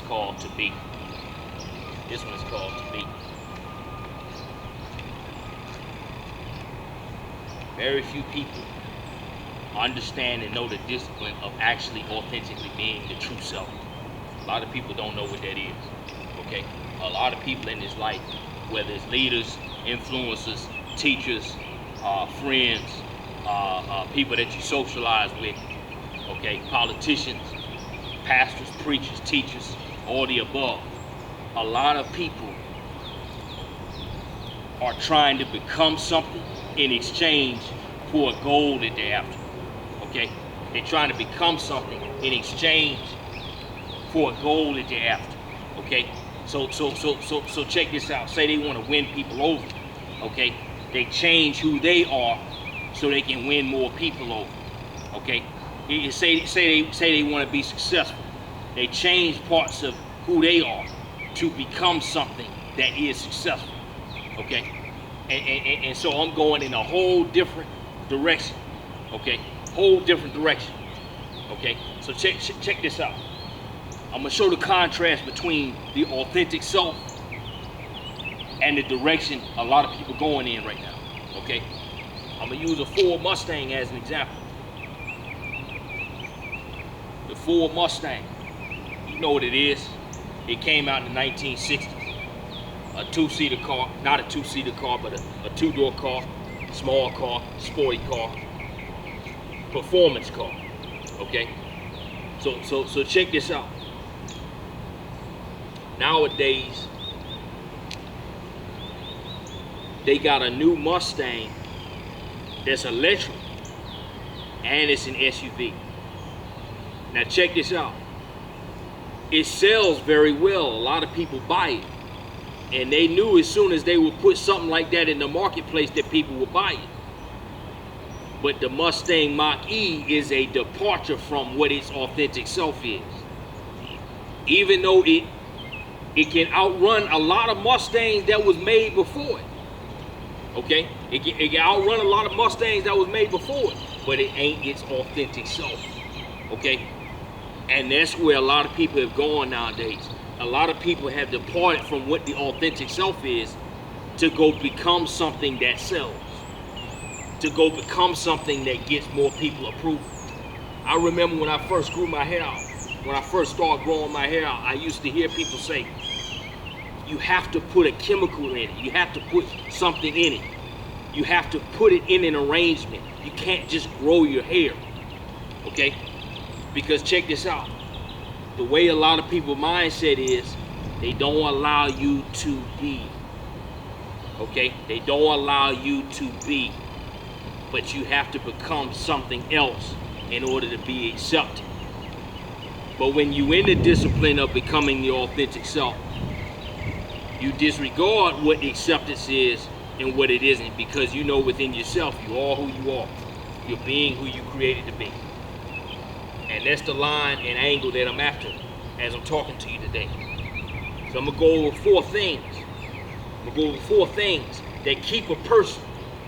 called To Be. This one is called To Be. Very few people understand and know the discipline of actually authentically being the true self. A lot of people don't know what that is. Okay? A lot of people in this life, whether it's leaders, influencers, teachers, friends, people that you socialize with, okay, politicians, pastors, preachers, teachers, all the above. A lot of people are trying to become something in exchange for a goal that they're after. Okay? They're trying to become something in exchange for a goal that they're after. Okay? So check this out. Say they want to win people over. Okay? They change who they are so they can win more people over. Okay? Say they want to be successful. They change parts of who they are to become something that is successful. Okay? And so I'm going in a whole different direction. Okay? Whole different direction. Okay? So check this out. I'm gonna show the contrast between the authentic self and the direction a lot of people going in right now. Okay? I'm gonna use a Ford Mustang as an example. The Ford Mustang, you know what it is. It came out in the 1960s. A two-seater car, not a two-seater car, but a two-door car, small car, sporty car, performance car. Okay? So check this out. Nowadays, they got a new Mustang that's electric and it's an SUV. Now check this out. It sells very well. A lot of people buy it. And they knew as soon as they would put something like that in the marketplace that people would buy it. But the Mustang Mach-E is a departure from what its authentic self is. Even though it can outrun a lot of Mustangs that was made before it. Okay? It can outrun a lot of Mustangs that was made before it. But it ain't its authentic self. Okay? And that's where a lot of people have gone nowadays. A lot of people have departed from what the authentic self is to go become something that sells. To go become something that gets more people approval. I remember when I first grew my hair out, when I first started growing my hair out, I used to hear people say, you have to put a chemical in it. You have to put something in it. You have to put it in an arrangement. You can't just grow your hair. Okay? Because check this out. The way a lot of people's mindset is, they don't allow you to be. Okay? They don't allow you to be. But you have to become something else in order to be accepted. But when you're in the discipline of becoming your authentic self, you disregard what acceptance is and what it isn't, because you know within yourself you are who you are. You're being who you created to be. And that's the line and angle that I'm after as I'm talking to you today. So I'm going to go over four things. I'm going to go over four things that keep a person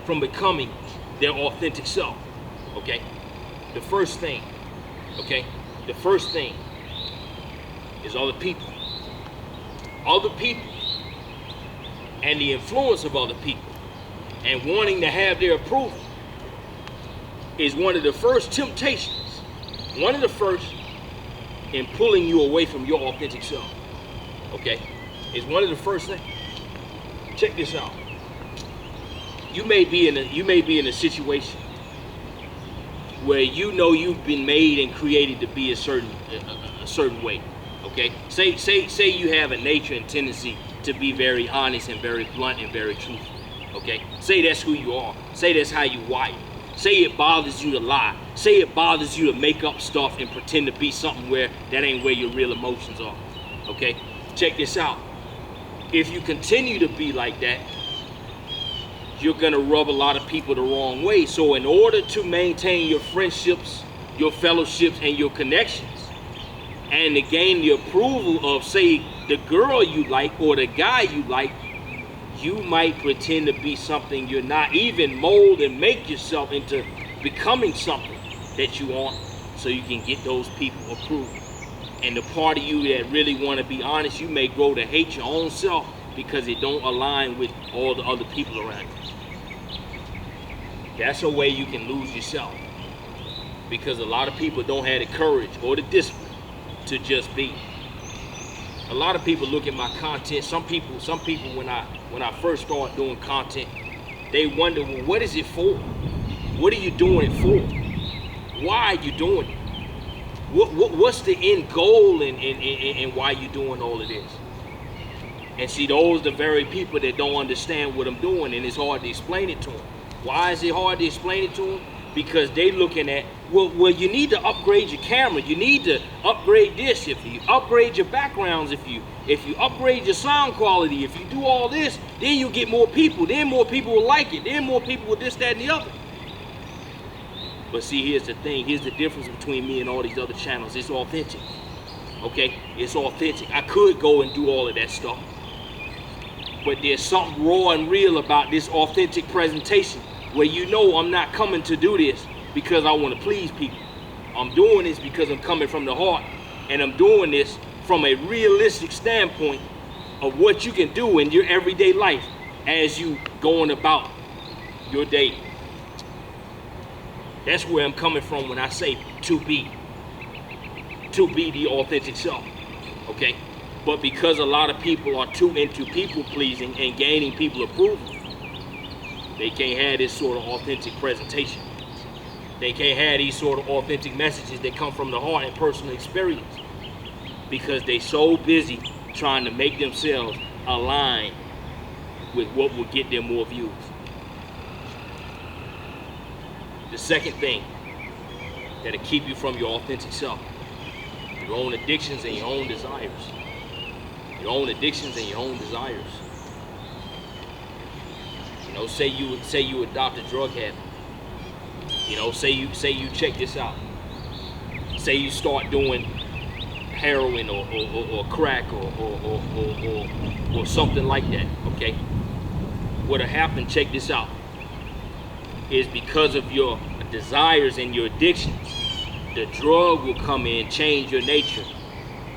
from becoming their authentic self. Okay? The first thing, okay? The first thing is other people. Other people and the influence of other people and wanting to have their approval is one of the first temptations, one of the first in pulling you away from your authentic self. Okay? It's one of the first things. Check this out. You may be in a situation where you know you've been made and created to be a certain way. Okay? Say you have a nature and tendency to be very honest and very blunt and very truthful. Okay? Say that's who you are. Say that's how you wired. Say it bothers you to lie. Say it bothers you to make up stuff and pretend to be something where that ain't where your real emotions are. Okay? Check this out. If you continue to be like that, you're gonna rub a lot of people the wrong way. So in order to maintain your friendships, your fellowships, and your connections, and to gain the approval of, say, the girl you like or the guy you like, you might pretend to be something you're not. Even mold and make yourself into becoming something that you aren't, so you can get those people approval. And the part of you that really want to be honest, you may grow to hate your own self because it don't align with all the other people around you. That's a way you can lose yourself, because a lot of people don't have the courage or the discipline to just be. A lot of people look at my content. Some people when I first start doing content, they wonder, well, what is it for? What are you doing it for? Why are you doing it? What's the end goal and why you doing all of this? And see, those are the very people that don't understand what I'm doing, and it's hard to explain it to them. Why is it hard to explain it to them? Because they looking at, well, you need to upgrade your camera. You need to upgrade this. If you upgrade your backgrounds, if you upgrade your sound quality, if you do all this, then you get more people. Then more people will like it. Then more people will this, that, and the other. But see, here's the thing. Here's the difference between me and all these other channels. It's authentic. Okay? It's authentic. I could go and do all of that stuff, but there's something raw and real about this authentic presentation, where you know I'm not coming to do this because I want to please people. I'm doing this because I'm coming from the heart, and I'm doing this from a realistic standpoint of what you can do in your everyday life as you going about your day. That's where I'm coming from when I say to be the authentic self, okay? But because a lot of people are too into people pleasing and gaining people approval, they can't have this sort of authentic presentation. They can't have these sort of authentic messages that come from the heart and personal experience, because they so busy trying to make themselves align with what will get them more views. The second thing that'll keep you from your authentic self, your own addictions and your own desires. Your own addictions and your own desires. You know, say you adopt a drug habit. You know, say you check this out. Say you start doing heroin or crack or something like that. Okay. What'll happen? Check this out. Is because of your desires and your addictions, the drug will come in, change your nature.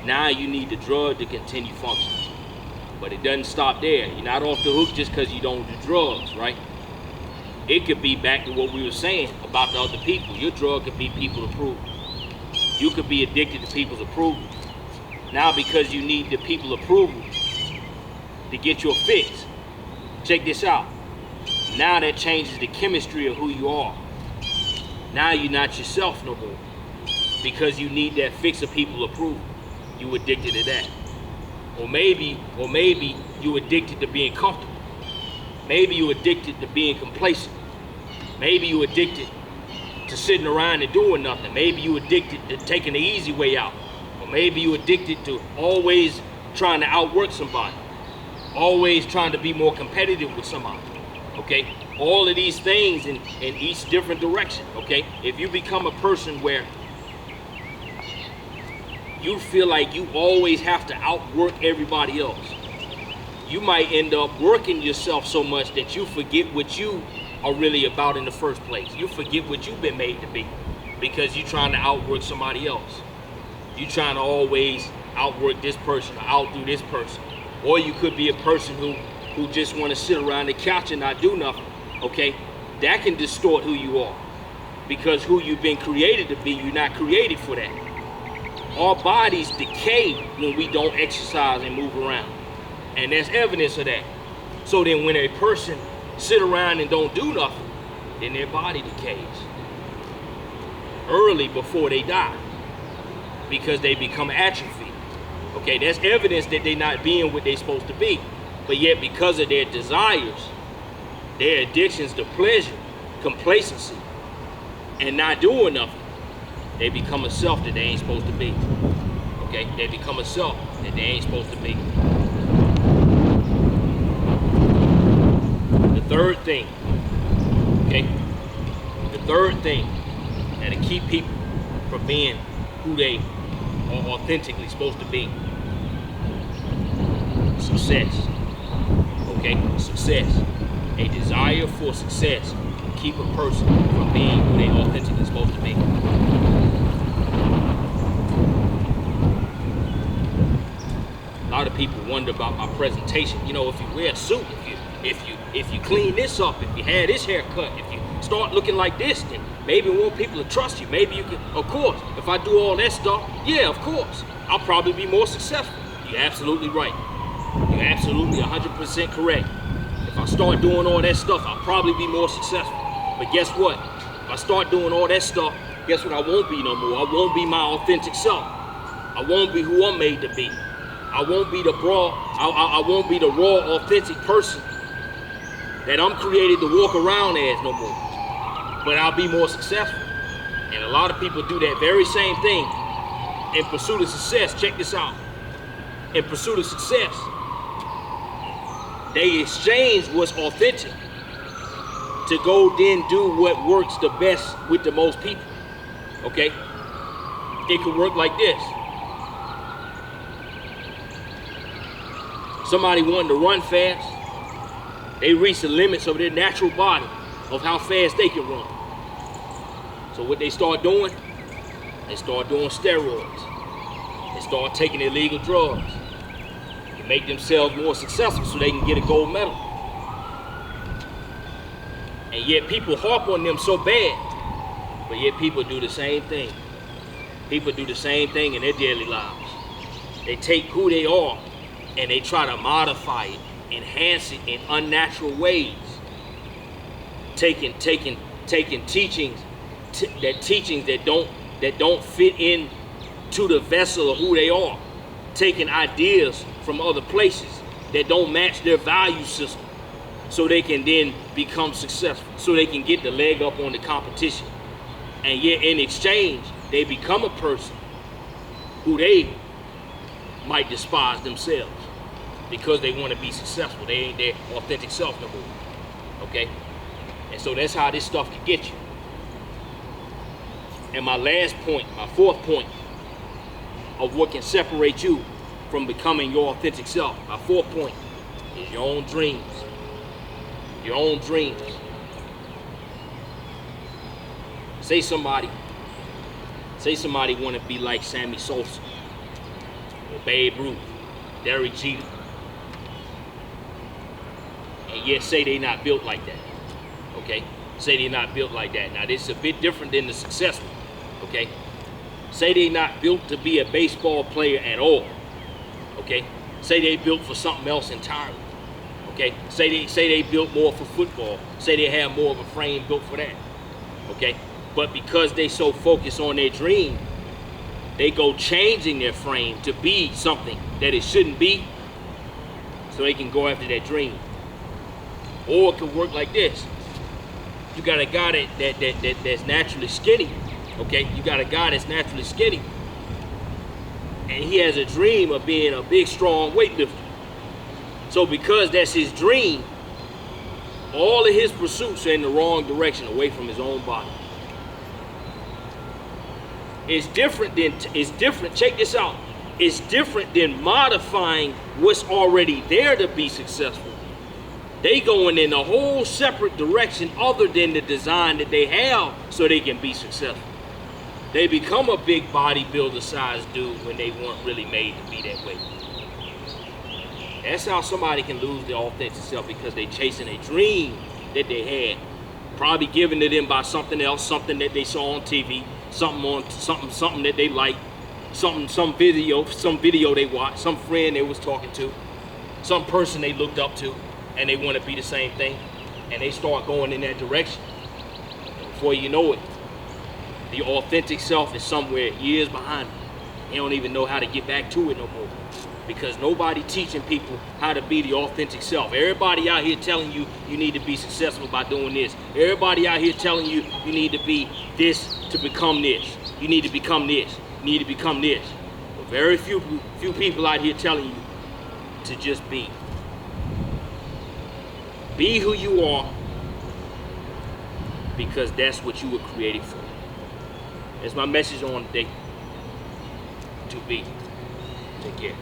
Now you need the drug to continue functioning. But it doesn't stop there. You're not off the hook just because you don't do drugs, right? It could be back to what we were saying about the other people. Your drug could be people's approval. You could be addicted to people's approval. Now because you need the people's approval to get your fix, check this out. Now that changes the chemistry of who you are. Now you're not yourself no more, because you need that fix of people approval. You addicted to that. Or maybe you addicted to being comfortable. Maybe you addicted to being complacent. Maybe you addicted to sitting around and doing nothing. Maybe you addicted to taking the easy way out. Or maybe you addicted to always trying to outwork somebody. Always trying to be more competitive with somebody. Okay, all of these things in each different direction. Okay, if you become a person where you feel like you always have to outwork everybody else, you might end up working yourself so much that you forget what you are really about in the first place. You forget what you've been made to be, because you're trying to outwork somebody else. You're trying to always outwork this person or outdo this person. Or you could be a person who just want to sit around the couch and not do nothing, okay? That can distort who you are, because who you've been created to be, you're not created for that. Our bodies decay when we don't exercise and move around, and there's evidence of that. So then when a person sit around and don't do nothing, then their body decays early before they die, because they become atrophied. Okay, that's evidence that they're not being what they're supposed to be. But yet, because of their desires, their addictions to pleasure, complacency, and not doing nothing, they become a self that they ain't supposed to be. Okay? They become a self that they ain't supposed to be. The third thing, okay? The third thing that'll keep people from being who they are authentically supposed to be: success. Okay, success. A desire for success will keep a person from being who they authentically supposed to be. lot of people wonder about my presentation. You know, if you wear a suit, if you clean this up, if you had this haircut, if you start looking like this, then maybe more people will trust you. Maybe you can, of course, if I do all that stuff, yeah, of course, I'll probably be more successful. You're absolutely right. You're absolutely 100% correct. If I start doing all that stuff, I'll probably be more successful. But guess what? If I start doing all that stuff, guess what I won't be no more? I won't be my authentic self. I won't be who I'm made to be. I won't be the I won't be the raw, authentic person that I'm created to walk around as no more. But I'll be more successful. And a lot of people do that very same thing in pursuit of success. Check this out. In pursuit of success, they exchange what's authentic to go then do what works the best with the most people. Okay? It could work like this. Somebody wanting to run fast, they reach the limits of their natural body of how fast they can run. So what they start doing, they start doing steroids. They start taking illegal drugs to make themselves more successful so they can get a gold medal. And yet people harp on them so bad, but yet people do the same thing. People do the same thing in their daily lives. They take who they are and they try to modify it, enhance it in unnatural ways. Taking teachings that don't fit in to the vessel of who they are. Taking ideas from other places that don't match their value system, so they can then become successful, so they can get the leg up on the competition. And yet in exchange, they become a person who they might despise themselves because they want to be successful. They ain't their authentic self no more. Okay? And so that's how this stuff can get you. And my last point, my fourth point of what can separate you from becoming your authentic self, my fourth point is your own dreams. Your own dreams. Say somebody want to be like Sammy Sosa, or Babe Ruth, Derek Jeter, and yet say they not built like that. Okay? Say they not built like that. Now this is a bit different than the successful. Okay? Say they not built to be a baseball player at all. Okay? Say they built for something else entirely. Okay? Say they built more for football. Say they have more of a frame built for that. Okay? But because they so focused on their dream, they go changing their frame to be something that it shouldn't be, so they can go after that dream. Or it could work like this. You got a guy that's naturally skinny. Okay? You got a guy that's naturally skinny, and he has a dream of being a big, strong weightlifter. So because that's his dream, all of his pursuits are in the wrong direction, away from his own body. It's different, check this out. It's different than modifying what's already there to be successful. They going in a whole separate direction other than the design that they have so they can be successful. They become a big bodybuilder sized dude when they weren't really made to be that way. That's how somebody can lose their authentic self, because they chasing a dream that they had, probably given to them by something else, something that they saw on TV, something that they liked, some video they watched, some friend they was talking to, some person they looked up to, and they want to be the same thing, and they start going in that direction. And before you know it, the authentic self is somewhere years behind them. They don't even know how to get back to it no more, because nobody teaching people how to be the authentic self. Everybody out here telling you you need to be successful by doing this. Everybody out here telling you you need to be this to become this. You need to become this. You need to become this. But very few people out here telling you to just be. Be who you are, because that's what you were created for. That's my message on today. To be. Take care.